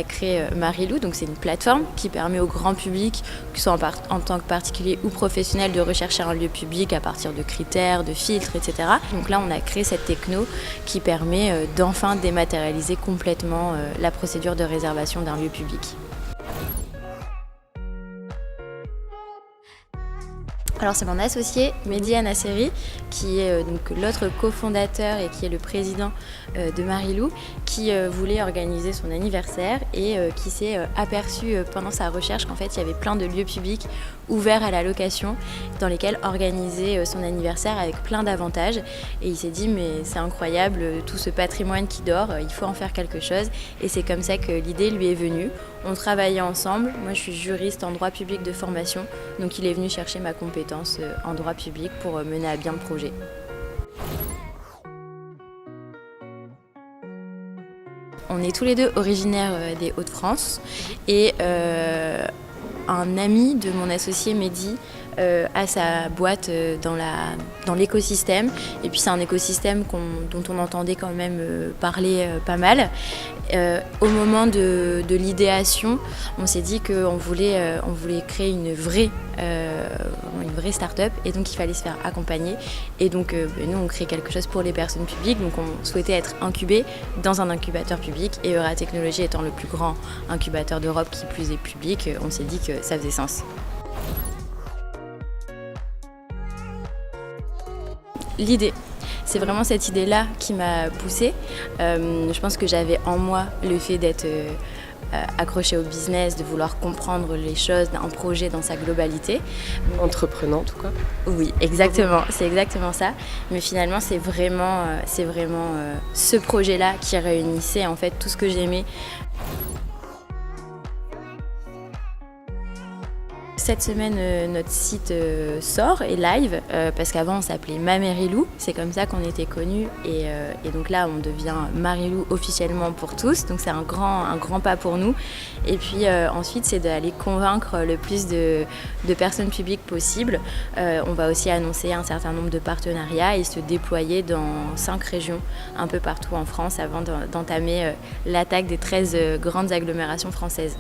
a créé Marilou, donc c'est une plateforme qui permet au grand public, que ce soit en tant que particulier ou professionnel, de rechercher un lieu public à partir de critères, de filtres, etc. Donc là, on a créé cette techno qui permet d'enfin dématérialiser complètement la procédure de réservation d'un lieu public. Alors c'est mon associé Mehdi Anasseri qui est donc l'autre cofondateur et qui est le président de Marilou, qui voulait organiser son anniversaire et qui s'est aperçu pendant sa recherche qu'en fait il y avait plein de lieux publics ouverts à la location dans lesquels organiser son anniversaire avec plein d'avantages, et il s'est dit mais c'est incroyable tout ce patrimoine qui dort, il faut en faire quelque chose, et c'est comme ça que l'idée lui est venue. On travaillait ensemble, moi je suis juriste en droit public de formation, donc il est venu chercher ma compétence en droit public pour mener à bien le projet. On est tous les deux originaires des Hauts-de-France et un ami de mon associé Mehdi a sa boîte dans l'écosystème, et puis c'est un écosystème dont on entendait quand même parler pas mal. Au moment de l'idéation, on s'est dit qu'on voulait créer une vraie start-up, et donc il fallait se faire accompagner, et donc nous on crée quelque chose pour les personnes publiques, donc on souhaitait être incubé dans un incubateur public, et Euratechnologies étant le plus grand incubateur d'Europe qui plus est public, on s'est dit que ça faisait sens. L'idée, c'est vraiment cette idée-là qui m'a poussée. Je pense que j'avais en moi le fait d'être accrochée au business, de vouloir comprendre les choses d'un projet dans sa globalité. Entreprenante, quoi. Oui, exactement, c'est exactement ça. Mais finalement, c'est vraiment ce projet-là qui réunissait en fait tout ce que j'aimais. Cette semaine, notre site sort et live, parce qu'avant on s'appelait Mamerilou, c'est comme ça qu'on était connus, et donc là on devient Marilou officiellement pour tous, donc c'est un grand pas pour nous. Et puis ensuite c'est d'aller convaincre le plus de personnes publiques possible. On va aussi annoncer un certain nombre de partenariats et se déployer dans 5 régions un peu partout en France avant d'entamer l'attaque des 13 grandes agglomérations françaises.